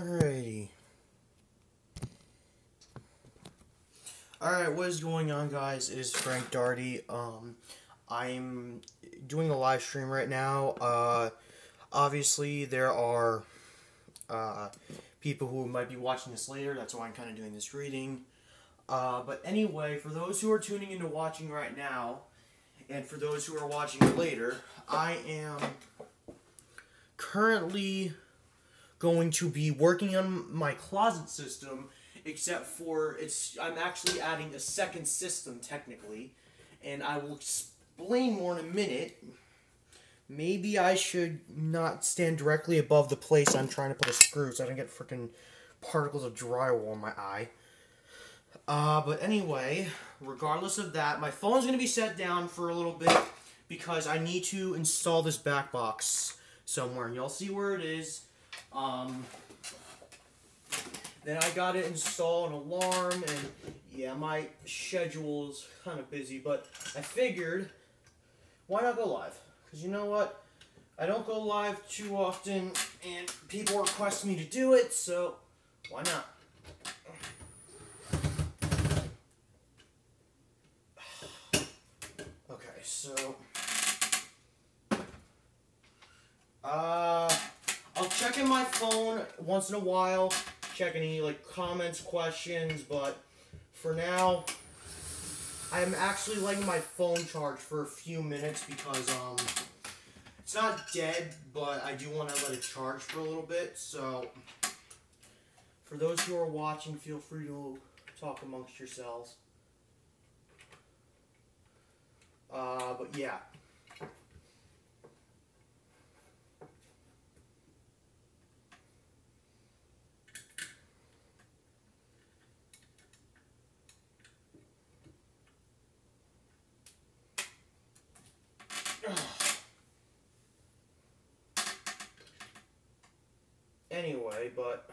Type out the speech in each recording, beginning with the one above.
Alrighty. Alright, what is going on, guys? It is Frank Darty. I'm doing a live stream right now. Obviously, there are people who might be watching this later. That's why I'm kind of doing this reading. But anyway, for those who are tuning into watching right now, and for those who are watching later, I am currently going to be working on my closet system, except for I'm actually adding a second system technically, and I will explain more in a minute. Maybe I should not stand directly above the place I'm trying to put a screw so I don't get freaking particles of drywall in my eye. But anyway, regardless of that, my phone's going to be set down for a little bit because I need to install this back box somewhere, and y'all see where it is. Then I got to install an alarm, and yeah, my schedule's kind of busy, but I figured, why not go live? Because you know what? I don't go live too often, and people request me to do it, so why not? Okay, so I'll check in my phone once in a while, check any comments, questions, but for now I'm actually letting my phone charge for a few minutes because it's not dead, but I do want to let it charge for a little bit. So for those who are watching, feel free to talk amongst yourselves. But yeah. Anyway, but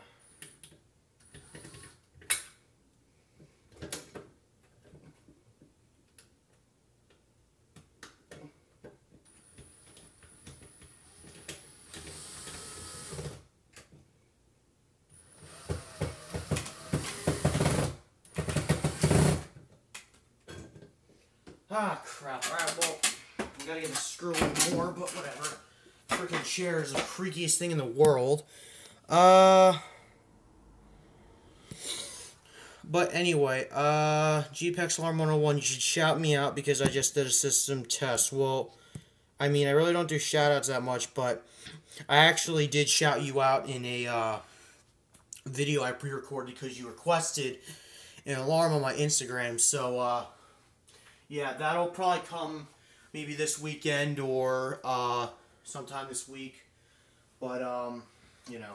crap. Alright, well, we gotta get a screw in more, but whatever. Freaking chair is the freakiest thing in the world. But anyway, GPEX Alarm 101, you should shout me out because I just did a system test. Well, I mean, I really don't do shout-outs that much, but I actually did shout you out in a, video I pre-recorded because you requested an alarm on my Instagram, so, yeah, that'll probably come maybe this weekend or, sometime this week, but, you know.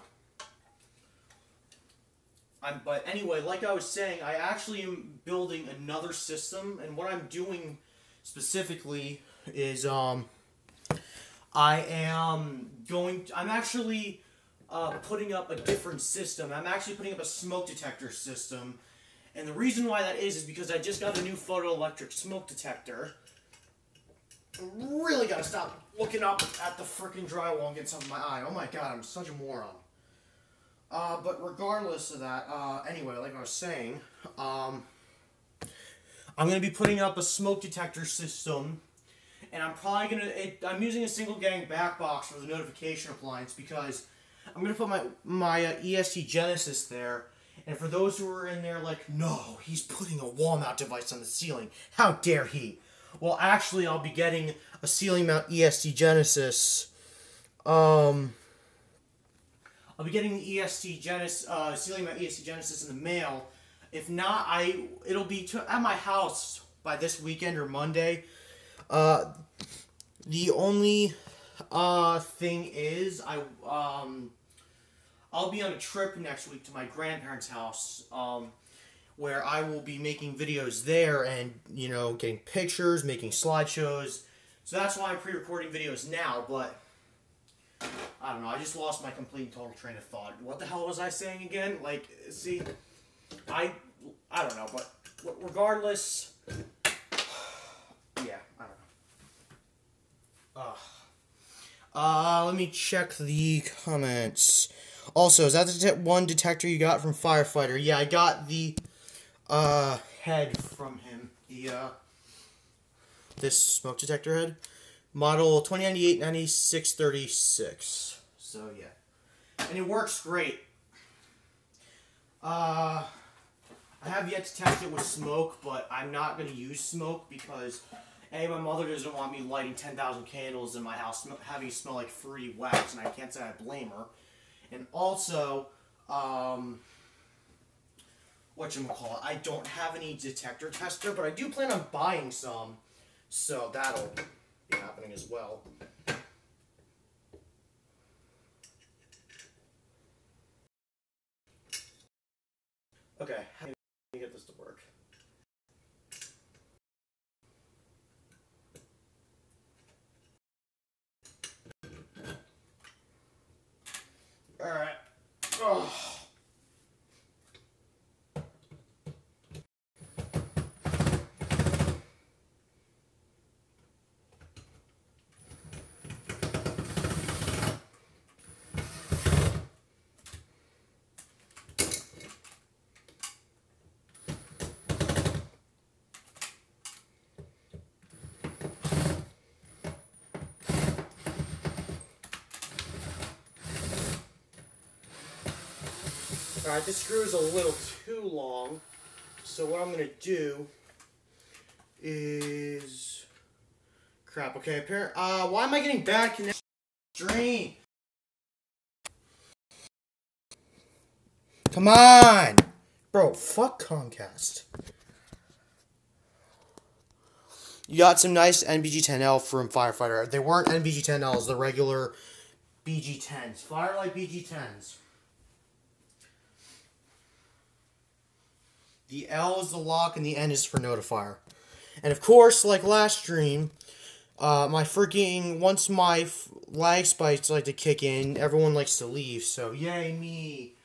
But anyway, like I was saying, I actually am building another system, and what I'm doing specifically is, I'm actually putting up a different system. I'm actually putting up a smoke detector system, and the reason why that is because I just got a new photoelectric smoke detector. I really gotta stop looking up at the freaking drywall and getting something in my eye. Oh my god, I'm such a moron. But regardless of that, anyway, like I was saying, I'm going to be putting up a smoke detector system, and I'm probably going to, I'm using a single gang back box for the notification appliance because I'm going to put my EST Genesis there, and for those who are in there like, no, he's putting a wall mount device on the ceiling, how dare he? Well, actually, I'll be getting a ceiling mount EST Genesis, I'll be getting the ceiling mount EST Genesis in the mail. If not, it'll be at my house by this weekend or Monday. The only thing is, I'll be on a trip next week to my grandparents' house, where I will be making videos there and, you know, getting pictures, making slideshows. So that's why I'm pre-recording videos now, but I don't know, I just lost my complete and total train of thought. What the hell was I saying again? Like, see, I don't know, but regardless, yeah, I don't know. Let me check the comments. Also, is that the one detector you got from Firefighter? Yeah, I got the head from him. This smoke detector head. Model 2098-9636. So, yeah. And it works great. I have yet to test it with smoke, but I'm not going to use smoke because, A, my mother doesn't want me lighting 10,000 candles in my house, having it smell like fruity wax, and I can't say I blame her. And also, whatchamacallit, I don't have any detector tester, but I do plan on buying some, so that'll be happening as well. Okay, how do we get this to work? Alright. Oh. Alright, this screw is a little too long, so what I'm going to do is... Crap, okay, why am I getting bad connection? Stream! Come on! Bro, fuck Comcast. You got some nice NBG-10L from Firefighter. They weren't NBG-10Ls, the regular BG-10s. Firelight BG-10s. The L is the lock and the N is for notifier. And of course, like last stream, once my lag spikes like to kick in, everyone likes to leave, so yay me.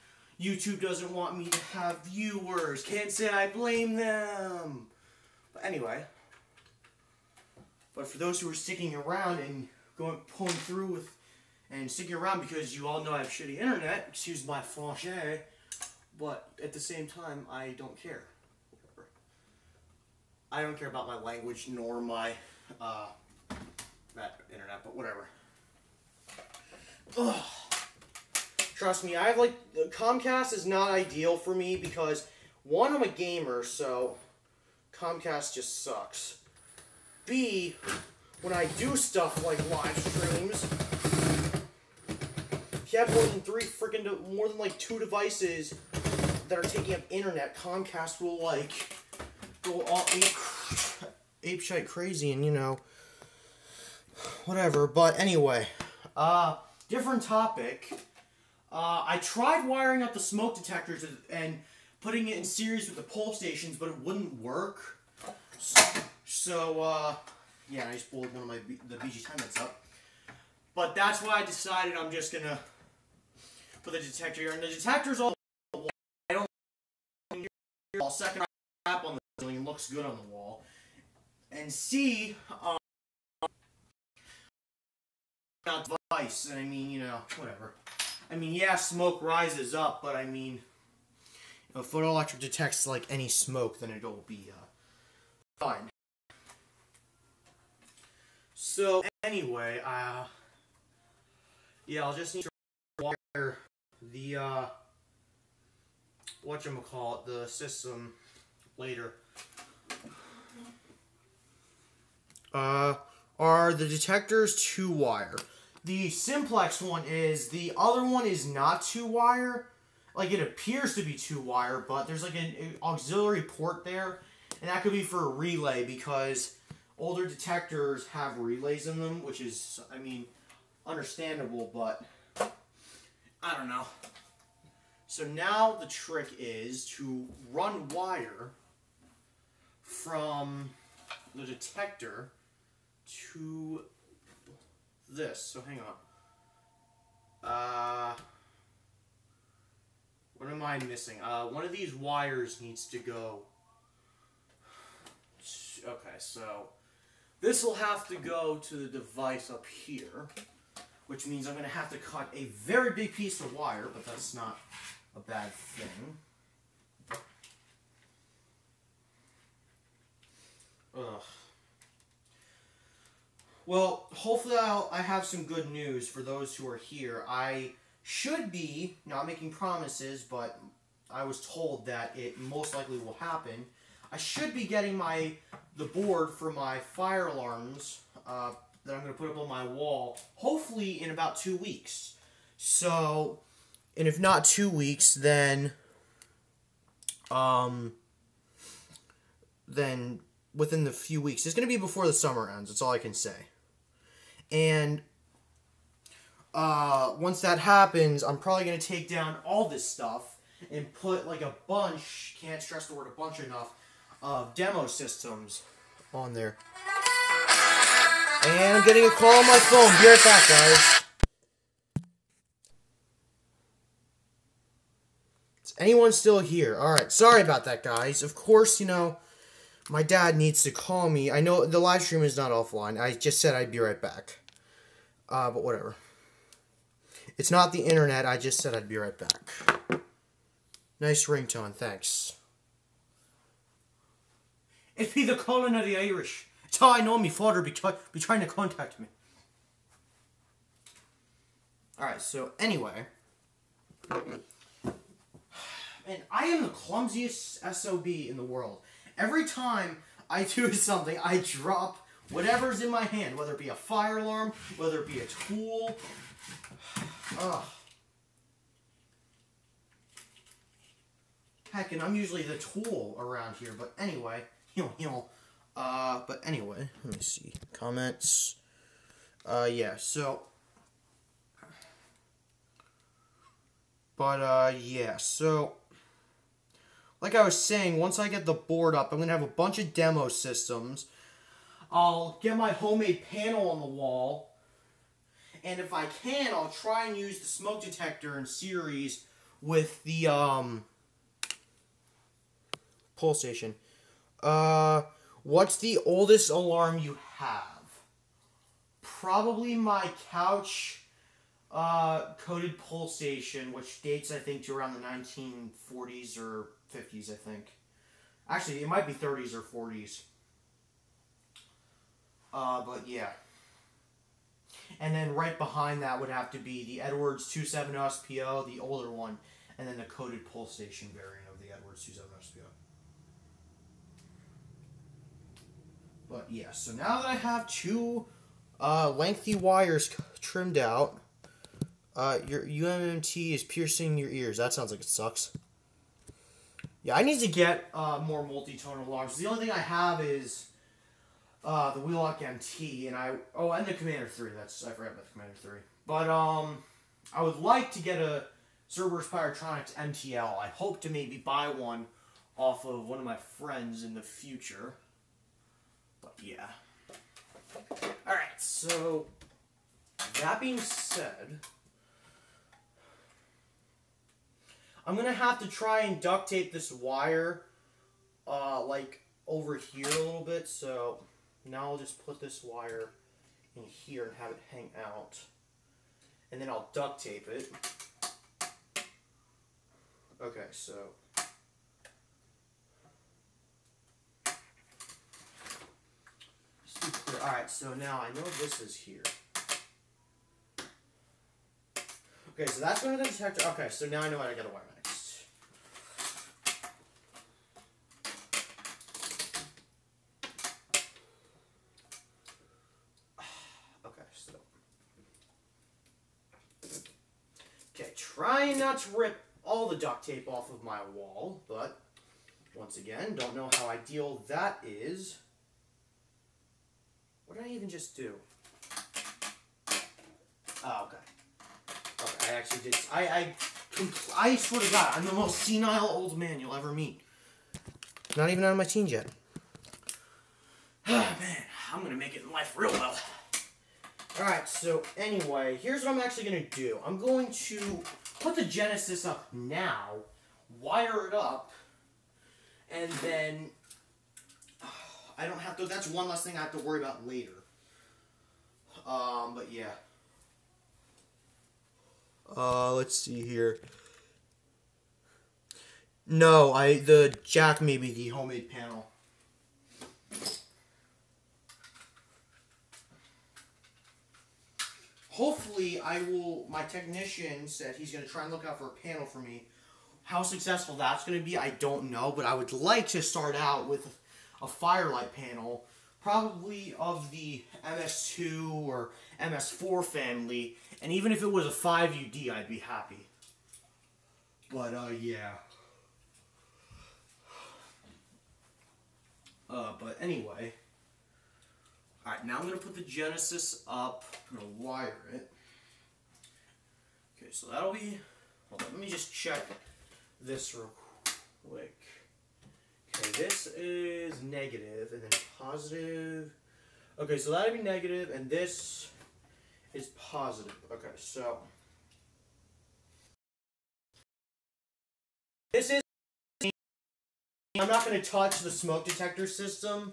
YouTube doesn't want me to have viewers. Can't say I blame them. But anyway. But for those who are sticking around and pulling through with, and sticking around because you all know I have shitty internet, excuse my français, but at the same time, I don't care. Whatever. I don't care about my language nor my, that internet, but whatever. Ugh. Trust me, Comcast is not ideal for me because, one, I'm a gamer, so Comcast just sucks. B, when I do stuff like live streams, if you have more than like 2 devices that are taking up internet, Comcast will go all ape shite crazy and whatever. But anyway, different topic. I tried wiring up the smoke detectors and putting it in series with the pole stations, but it wouldn't work. So, yeah, I just pulled one of the BG-10 that's up. But that's why I decided I'm just gonna put the detector here. And the detector's all the wall. I don't all second wrap on the ceiling. It looks good on the wall. And C, not device. And I mean, whatever. I mean, yeah, smoke rises up, but I mean, if photoelectric detects like any smoke, then it'll be fine. So anyway, yeah, I'll just need to wire the the system later. Are the detectors 2-wire? The simplex one is. The other one is not 2-wire. Like, it appears to be 2-wire, but there's like an auxiliary port there, and that could be for a relay because older detectors have relays in them, which is, I mean, understandable, but I don't know. So now the trick is to run wire from the detector to this. So hang on. What am I missing? One of these wires needs to go. Okay, so this will have to go to the device up here, which means I'm going to have to cut a very big piece of wire, but that's not a bad thing. Ugh. Well, hopefully I have some good news for those who are here. I should be, not making promises, but I was told that it most likely will happen. I should be getting the board for my fire alarms that I'm going to put up on my wall, hopefully in about 2 weeks. So, and if not 2 weeks, then within the few weeks. It's going to be before the summer ends, that's all I can say. And once that happens, I'm probably going to take down all this stuff and put like a bunch, can't stress the word a bunch enough, of demo systems on there. And I'm getting a call on my phone. Be right back, guys. Is anyone still here? Alright, sorry about that, guys. Of course, my dad needs to call me. I know the live stream is not offline. I just said I'd be right back. But whatever. It's not the internet. I just said I'd be right back. Nice ringtone. Thanks. It be the calling of the Irish. It's how I know me father be trying to contact me. Alright, so anyway. And I am the clumsiest SOB in the world. Every time I do something, I drop whatever's in my hand, whether it be a fire alarm, whether it be a tool. Ugh. Heck, and I'm usually the tool around here, but anyway, but anyway, let me see, comments, yeah, so, yeah, so, like I was saying, once I get the board up, I'm going to have a bunch of demo systems. I'll get my homemade panel on the wall, and if I can, I'll try and use the smoke detector in series with the, pull station. What's the oldest alarm you have? Probably my couch, coded pull station, which dates, I think, to around the 1940s or 50s, I think. Actually, it might be 30s or 40s. But yeah. And then right behind that would have to be the Edwards 27 SPO, the older one, and then the coded pull station variant of the Edwards 27 SPO. But yeah, so now that I have two lengthy wires trimmed out, your UMMT is piercing your ears. That sounds like it sucks. Yeah, I need to get more multi-tone alarms. The only thing I have is the Wheelock MT, and and the Commander 3. I forgot about the Commander 3. But I would like to get a Cerberus Pyrotronics MTL. I hope to maybe buy one off of one of my friends in the future. But yeah. Alright, so that being said, I'm going to have to try and duct tape this wire like over here a little bit. So now I'll just put this wire in here and have it hang out. And then I'll duct tape it. Okay, so alright, so now I know this is here. Okay, so that's going to the detector. Okay, so now I know what I gotta wire next. Okay, so. Okay, trying not to rip all the duct tape off of my wall, but once again, don't know how ideal that is. What did I even just do? Oh, okay. Okay, I actually did. I swear to God, I'm the most senile old man you'll ever meet. Not even out of my teens yet. Ah, man, I'm gonna make it in life real well. Alright, so anyway, here's what I'm actually gonna do. I'm going to put the Genesis up now, wire it up, and then I don't have to, that's one less thing I have to worry about later. But yeah. Let's see here. No, the jack may be the homemade panel. Hopefully, my technician said he's going to try and look out for a panel for me. How successful that's going to be, I don't know, but I would like to start out with a firelight panel, probably of the MS2 or MS4 family, and even if it was a 5UD, I'd be happy. But, yeah. But anyway. Alright, now I'm going to put the Genesis up. I'm going to wire it. Okay, so that'll be... Hold on, let me just check this real quick. Okay, this is negative, and then positive. Okay, so that'll be negative, and this is positive. Okay, so... This is... I'm not going to touch the smoke detector system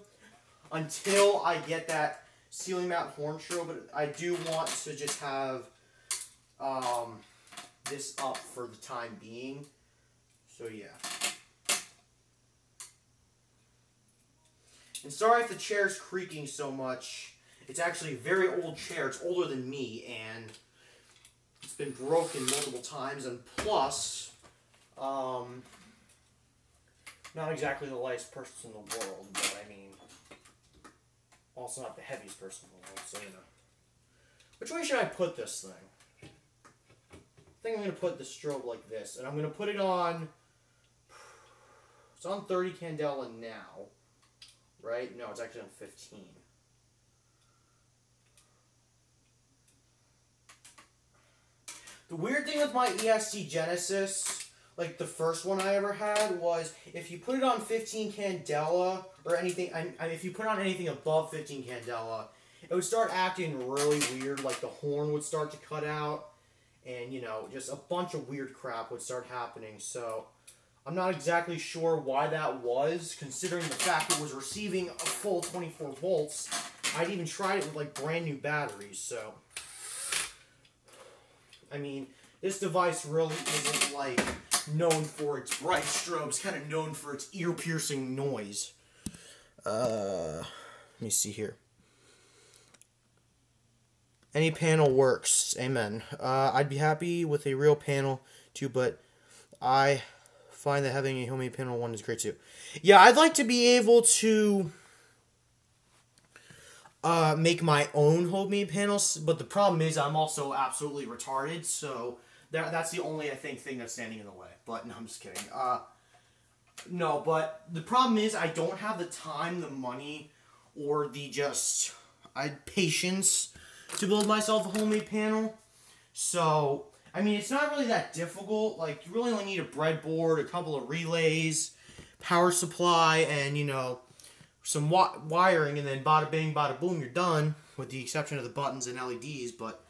until I get that ceiling mount horn strobe, but I do want to just have this up for the time being. So yeah. And sorry if the chair's creaking so much. It's actually a very old chair. It's older than me, and it's been broken multiple times, and plus, not exactly the lightest person in the world, but I mean, also not the heaviest person in the world, so you know. Which way should I put this thing? I think I'm going to put the strobe like this, and I'm going to put it on, it's on 30 candela now, right? No, it's actually on 15. The weird thing with my ESC Genesis, like the first one I ever had, was if you put it on 15 candela or anything, if you put on anything above 15 candela, it would start acting really weird, like the horn would start to cut out, and you know, just a bunch of weird crap would start happening. So I'm not exactly sure why that was, considering the fact it was receiving a full 24 volts. I'd even tried it with like brand new batteries, so I mean, this device really isn't like known for its bright strobes, it's kind of known for its ear-piercing noise. Let me see here. Any panel works. Amen. I'd be happy with a real panel too, but I find that having a homemade panel one is great too. Yeah, I'd like to be able to make my own homemade panels, but the problem is I'm also absolutely retarded, so that's the only, I think, thing that's standing in the way. But, no, I'm just kidding. No, but the problem is I don't have the time, the money, or the patience to build myself a homemade panel. So, I mean, it's not really that difficult. Like, you really only need a breadboard, a couple of relays, power supply, and, you know, some wiring, and then bada bing, bada boom, you're done, with the exception of the buttons and LEDs. But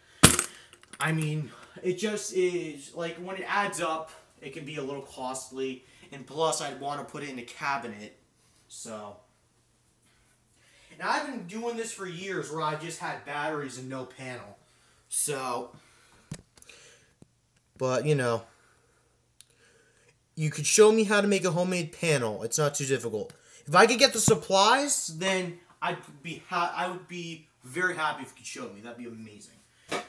I mean, it just is, like, when it adds up, it can be a little costly, and plus I'd want to put it in a cabinet, so. And I've been doing this for years where I just had batteries and no panel, so. But, you know, you could show me how to make a homemade panel. It's not too difficult. If I could get the supplies, then I would be very happy if you could show me. That'd be amazing.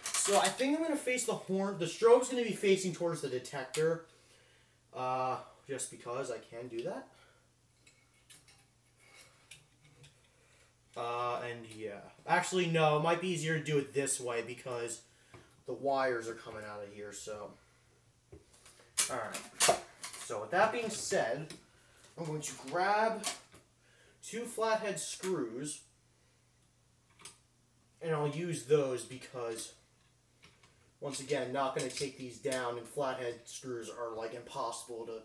So I think I'm going to face the horn. The strobe's going to be facing towards the detector. Just because I can do that. And yeah. Actually, no. It might be easier to do it this way because the wires are coming out of here, so. Alright. So with that being said, I'm going to grab 2 flathead screws, and I'll use those because, once again, not going to take these down, and flathead screws are, like, impossible to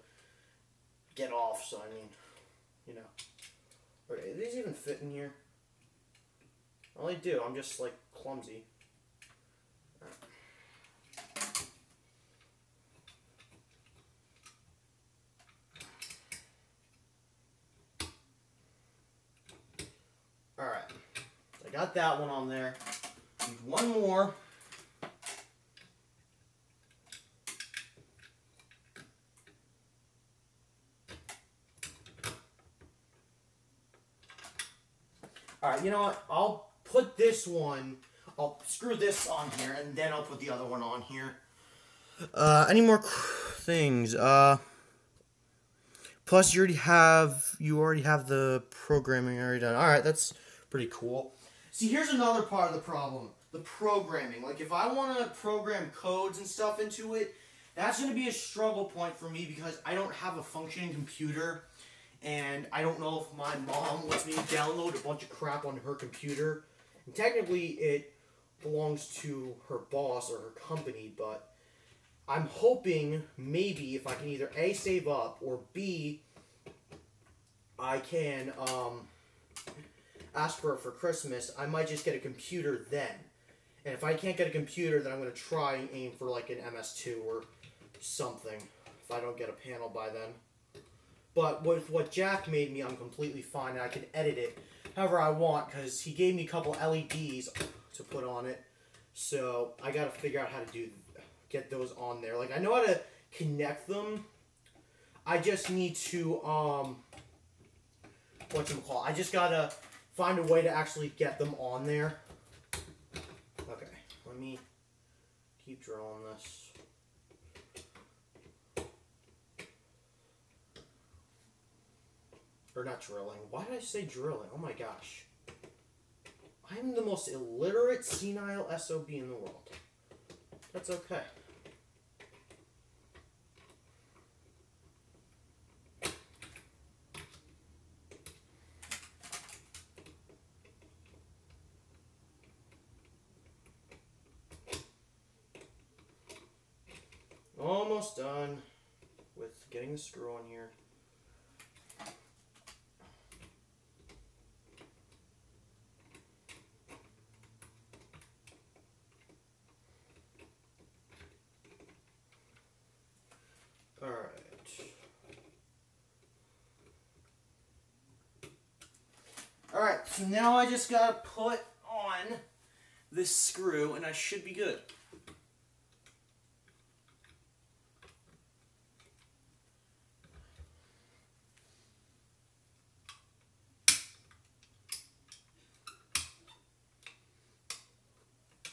get off, so, I mean, you know. Okay, do these even fit in here? Well, they do. I'm just, like, clumsy. Alright, so I got that one on there. Need one more. Alright, you know what? I'll put this one, I'll screw this on here, and then I'll put the other one on here. Any more things? Plus, you already have the programming already done. Alright, that's pretty cool. See, here's another part of the problem. The programming. Like, if I want to program codes and stuff into it, that's going to be a struggle point for me because I don't have a functioning computer. And I don't know if my mom lets me download a bunch of crap on her computer. And technically, it belongs to her boss or her company, but I'm hoping maybe if I can either A, save up, or B, I can ask for it for Christmas. I might just get a computer then. And if I can't get a computer, then I'm going to try and aim for like an MS2 or something if I don't get a panel by then. But with what Jack made me, I'm completely fine, and I can edit it however I want, because he gave me a couple LEDs to put on it. So I got to figure out how to get those on there. Like, I know how to connect them. I just need to, I just got to find a way to actually get them on there. Okay, let me keep drawing this. Or not drilling. Why did I say drilling? Oh my gosh. I'm the most illiterate, senile SOB in the world. That's okay. Almost done with getting the screw on here. Alright, so now I just gotta put on this screw and I should be good.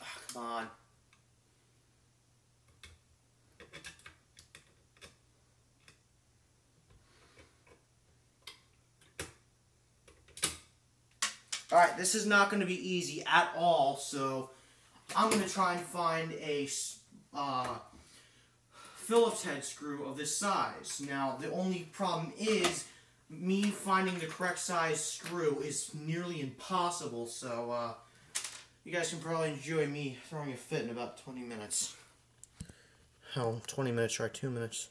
Oh, come on. Alright, this is not going to be easy at all, so I'm going to try and find a Phillips head screw of this size. Now, the only problem is me finding the correct size screw is nearly impossible, so you guys can probably enjoy me throwing a fit in about 20 minutes. Hell, 20 minutes, try 2 minutes.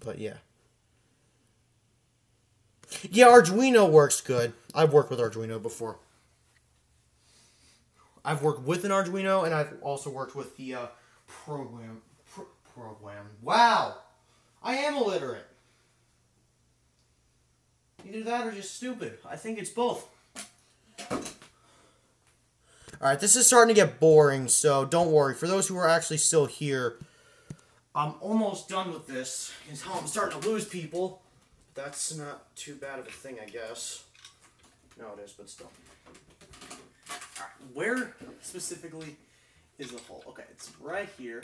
But yeah. Yeah, Arduino works good. I've worked with Arduino before. I've worked with an Arduino, and I've also worked with the program. Wow! I am illiterate. Either that or just stupid. I think it's both. Alright, this is starting to get boring, so don't worry. For those who are actually still here, I'm almost done with this. Is how I'm starting to lose people. That's not too bad of a thing, I guess. No, it is, but still. Alright, where specifically is the hole? Okay, it's right here.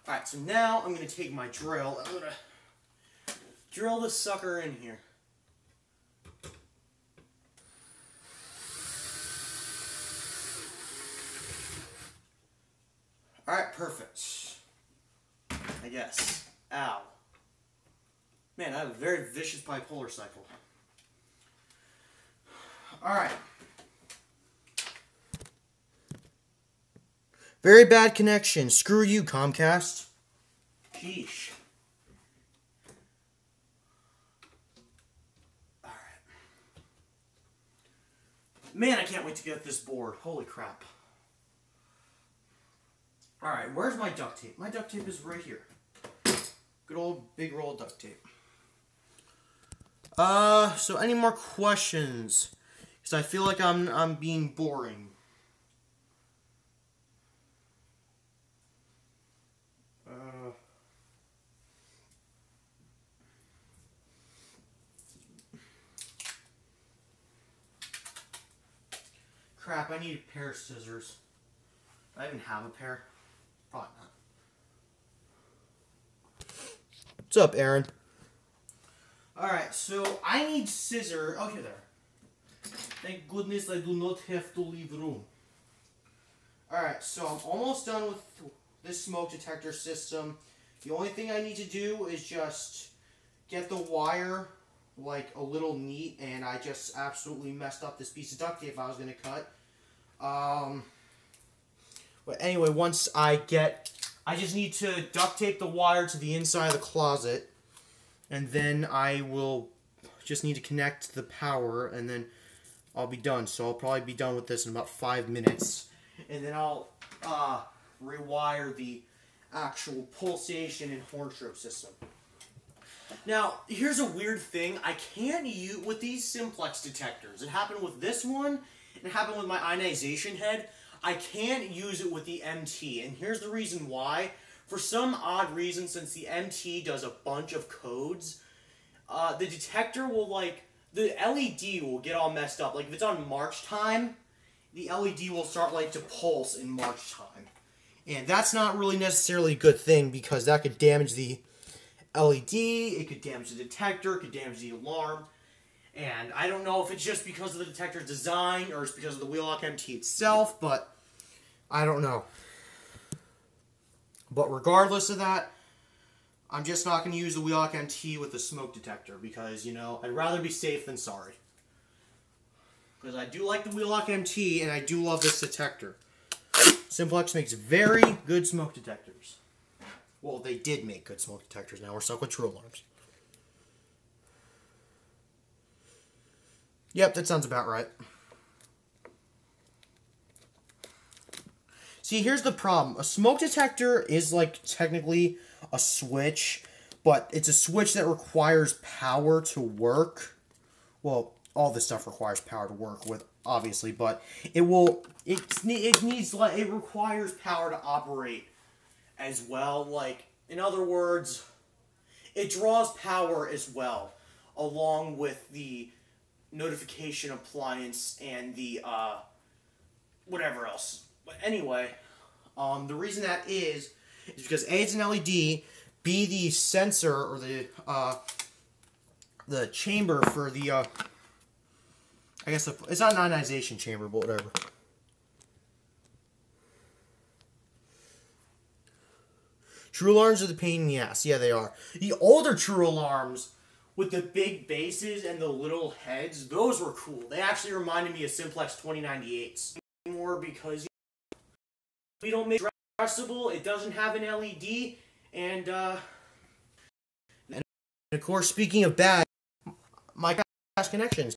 Alright, so now I'm going to take my drill. I'm going to drill this sucker in here. Alright, perfect. I guess. Ow. Man, I have a very vicious bipolar cycle. Alright. Very bad connection. Screw you, Comcast. Sheesh. Alright. Man, I can't wait to get this board. Holy crap. Alright, where's my duct tape? My duct tape is right here. Good old big roll of duct tape. So any more questions? Because I feel like I'm being boring. crap, I need a pair of scissors. Do I even have a pair? Probably not. What's up, Aaron? Alright, so I need scissors. Okay, there. Thank goodness I do not have to leave room. Alright, so I'm almost done with this smoke detector system. The only thing I need to do is just get the wire like a little neat, and I just absolutely messed up this piece of duct tape I was going to cut. But anyway, once I just need to duct tape the wire to the inside of the closet, and then I will just need to connect the power, and then I'll be done. So I'll probably be done with this in about 5 minutes, and then I'll rewire the actual pulsation and horn strobe system. Now, here's a weird thing. I can't use with these simplex detectors. It happened with this one, and it happened with my ionization head. I can't use it with the MT, and here's the reason why. For some odd reason, since the MT does a bunch of codes, the detector will, the LED will get all messed up. Like, if it's on March time, the LED will start, to pulse in March time. And that's not really necessarily a good thing, because that could damage the LED, it could damage the detector, it could damage the alarm. And I don't know if it's just because of the detector's design, or it's because of the Wheelock MT itself, but I don't know. But regardless of that, I'm just not going to use the Wheelock MT with the smoke detector, because, I'd rather be safe than sorry. Because I do like the Wheelock MT, and I do love this detector. Simplex makes very good smoke detectors. Well, they did make good smoke detectors. Now we're stuck with true alarms. Yep, that sounds about right. See, here's the problem. A smoke detector is, technically a switch, but it's a switch that requires power to work. Well, all this stuff requires power to work with, obviously, but it requires power to operate as well. In other words, it draws power as well, along with the notification appliance and the, whatever else. But anyway, the reason that is because A, it's an LED, B, the sensor, or the chamber for the, I guess it's not an ionization chamber, but whatever. True alarms are the pain in the ass. Yeah, they are. The older true alarms with the big bases and the little heads, those were cool. They actually reminded me of Simplex 2098s. More because we don't make it addressable, it doesn't have an LED, and of course, speaking of bad, my fast connections.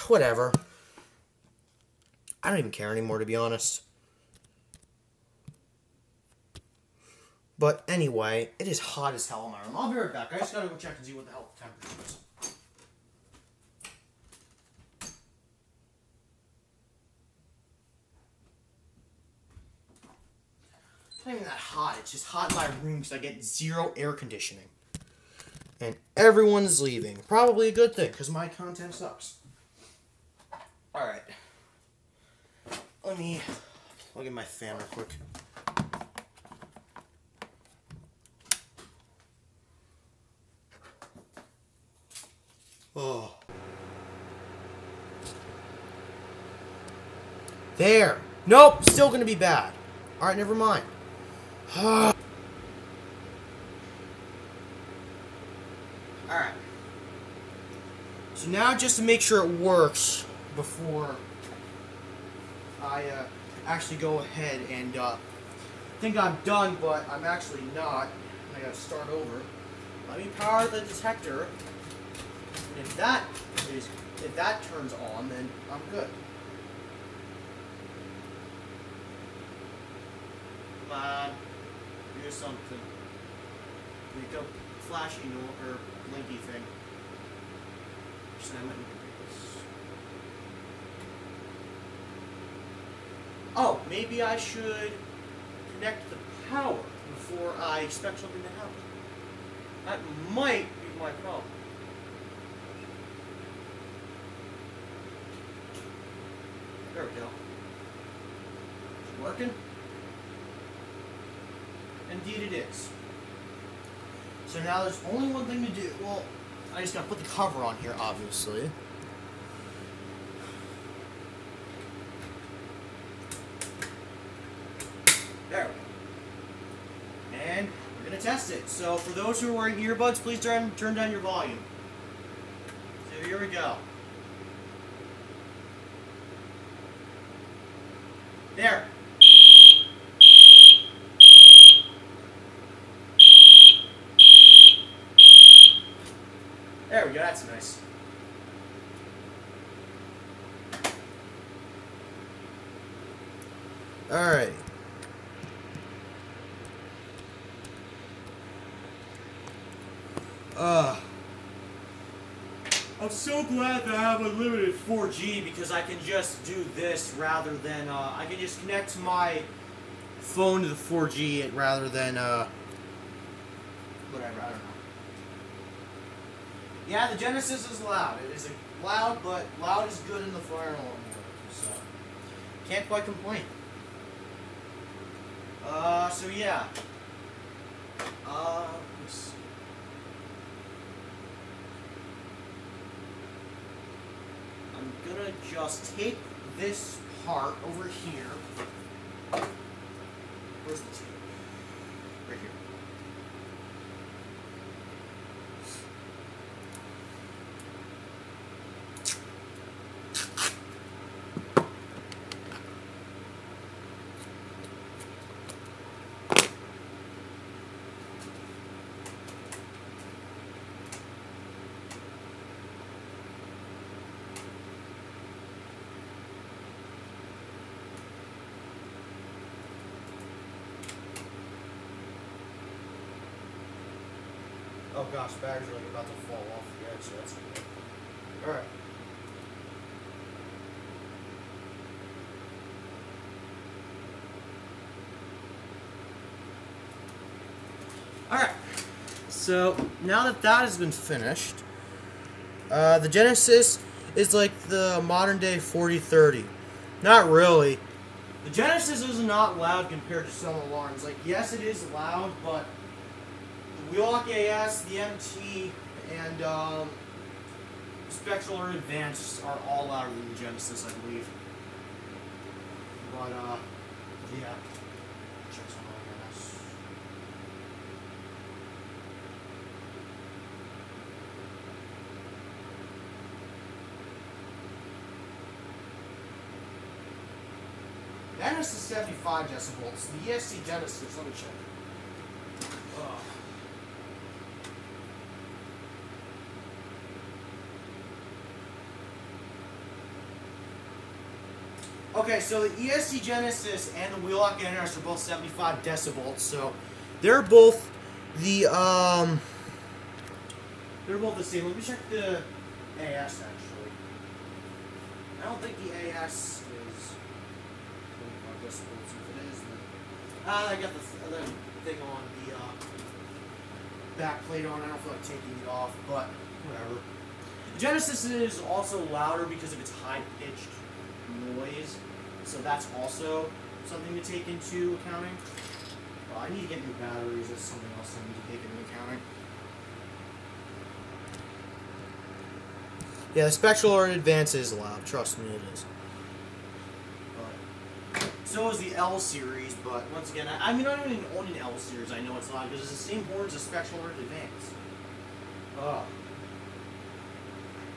Whatever. I don't even care anymore, to be honest. But anyway, it is hot as hell in my room. I'll be right back. I just gotta go check and see what the hell the temperature is. It's not even that hot. It's just hot in my room because I get zero air conditioning. And everyone's leaving. Probably a good thing, because my content sucks. Alright. Let me plug in my fan real quick. Oh. There. Nope, still gonna be bad. Alright, never mind. Alright. So now, just to make sure it works before I actually go ahead and think I'm done, but I'm actually not. I gotta start over. Let me power the detector. And if that turns on, then I'm good. Come on, do something. Make a flashy or blinky thing. Oh, maybe I should connect the power before I expect something to happen. That might be my problem. There we go. Is it working? Indeed it is. So now there's only one thing to do. Well, I just gotta put the cover on here, obviously. There we go. And we're gonna test it. So for those who are wearing earbuds, please turn down your volume. So here we go. There. There we go, that's nice. Alright. I'm so glad that I have unlimited 4G because I can just do this rather than, I can just connect my phone to the 4G rather than, whatever, I don't know. Yeah, the Genesis is loud. It is loud, but loud is good in the fire alarm world, so can't quite complain. So yeah. Let's see. I'm gonna just take this part over here. Where's the tape? Right here. Oh gosh, batteries are like about to fall off the edge, so that's good. Alright. Alright. So, now that that has been finished, the Genesis is like the modern day 4030. Not really. The Genesis is not loud compared to some alarms. Like, yes, it is loud, but the Wheelock AS, the MT, and the Spectral or Advanced are all louder than the Genesis, I believe. But, yeah. Check some AS. Genesis is 75 decibels. The ESC Genesis, let me check. Okay, so the ESC Genesis and the Wheelock NRS are both 75 decibels, so they're both the same. Let me check the AS actually. I don't think the AS is 25 decibels. If it is, then I got the thing on the back plate on. I don't feel like taking it off, but whatever. The Genesis is also louder because of its high-pitched noise, so that's also something to take into accounting. I need to get new batteries. That's something else I need to take into accounting. Yeah, the Spectral or Advance is loud. Trust me, it is. But so is the L series, but once again, I mean, I don't even own an L series. I know it's loud because it's the same horns as Spectral or Advance.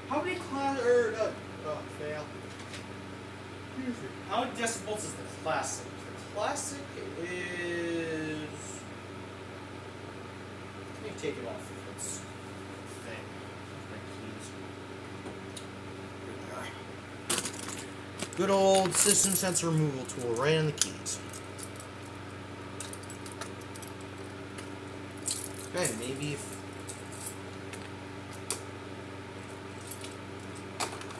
How many fail. How many decibels is the Classic? The Classic is... Let me take it off of its thing. My keys. Here they are. Good old system sensor removal tool right in the keys. Okay, maybe if...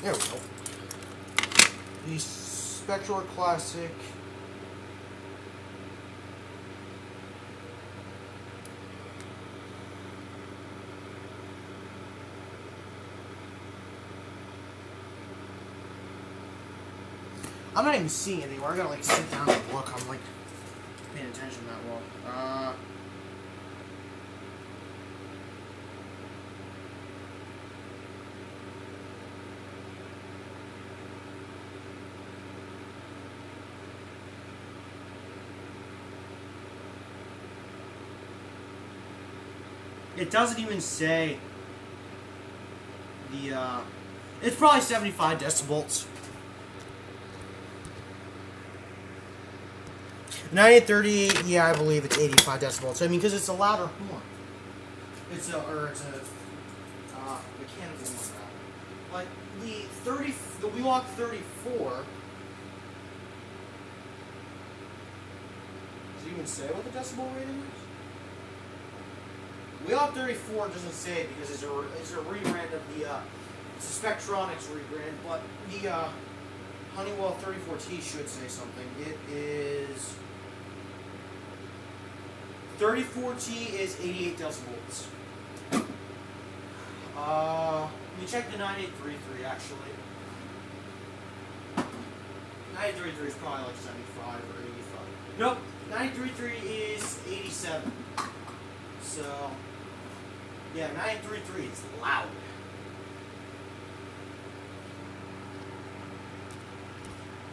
There we go. The Spectral Classic. I'm not even seeing anymore. I gotta like sit down and look. I'm like paying attention that well. It doesn't even say the, it's probably 75 decibels. 9838, yeah, I believe it's 85 decibels. I mean, because it's a louder horn. It's a mechanical one. Like, the Wheelock 34, does it even say what the decibel rating is? Wheelock 34 doesn't say it because it's a rebrand of the, it's a Spectronics rebrand, but the, Honeywell 34T should say something. It is 34T is 88 decibels. Let me check the 9833 actually. 9833 is probably like 75 or 85. Nope, 9833 is 87. So, yeah, 9833 is loud.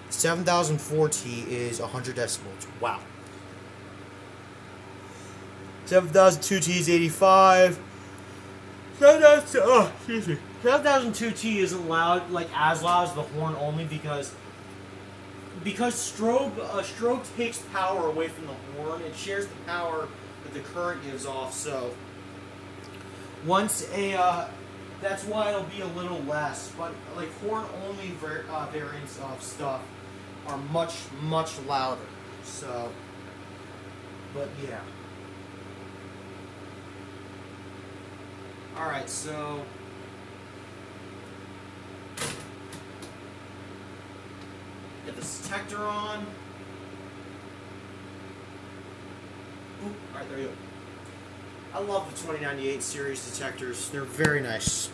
$7,040 is 100 decibels. Wow. 7,002T is 85. 7,002T isn't loud, like as loud as the horn only because strobe takes power away from the horn. It shares the power that the current gives off. So once that's why it'll be a little less. But like horn only variants of stuff are much louder. So, but yeah. Alright, so get this detector on. Alright, there you go. I love the 2098 series detectors. They're very nice.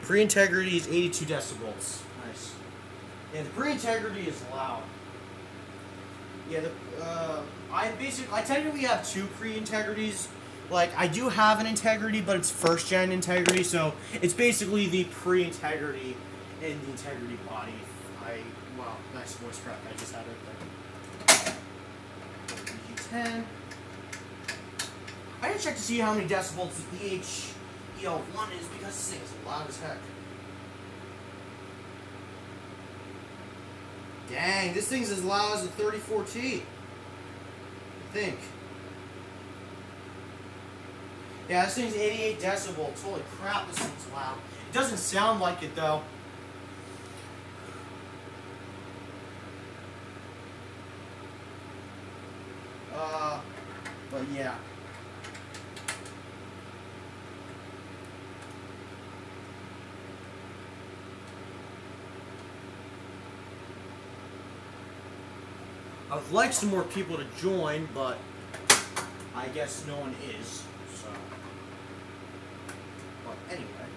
Pre-integrity is 82 decibels. Nice. Yeah, the pre-integrity is loud. Yeah, I technically have two pre-integrities. Like, I do have an integrity, but it's first-gen integrity, so it's basically the pre-integrity in the integrity body. Wow, nice voice crack. I just had it there. BG10. I gotta check to see how many decibels the EL1 is, because this thing is loud as heck. Dang, this thing's as loud as the 34T. I think. Yeah, this thing's 88 decibels. Holy crap, this thing's loud. It doesn't sound like it, though. But yeah. I would like some more people to join, but I guess no one is. So, but anyway,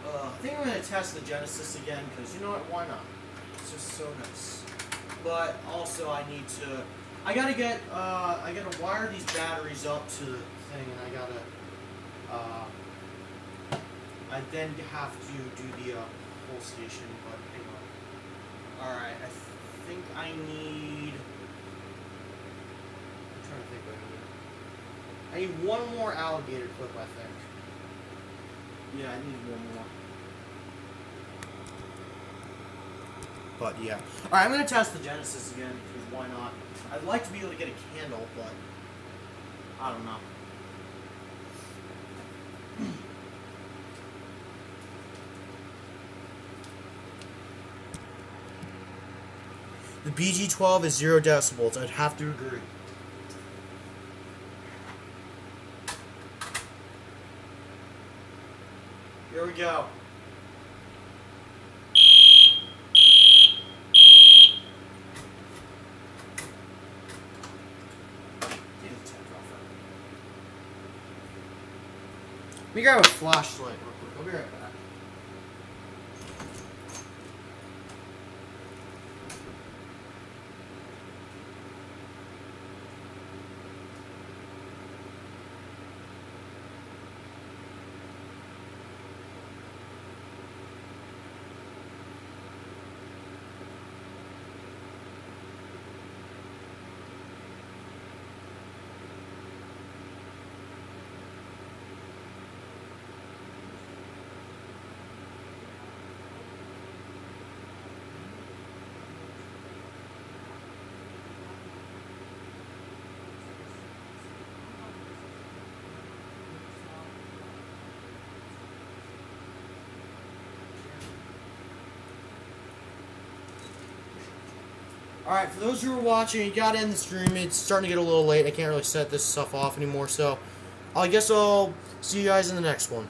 I think I'm gonna test the Genesis again because you know what? Why not? It's just so nice. But also, I gotta wire these batteries up to the thing, and I then have to do the whole station. But hang on. Alright, I think I need... I'm trying to think what I need. I need one more alligator clip, I think. Yeah, I need one more. But yeah. Alright, I'm going to test the Genesis again, because why not? I'd like to be able to get a candle, but I don't know. The BG12 is 0 decibels. I'd have to agree. Here we go. Let me grab a flashlight real quick. I'll be right back. Alright, for those who are watching, you gotta end the stream. It's starting to get a little late. I can't really set this stuff off anymore, so I guess I'll see you guys in the next one.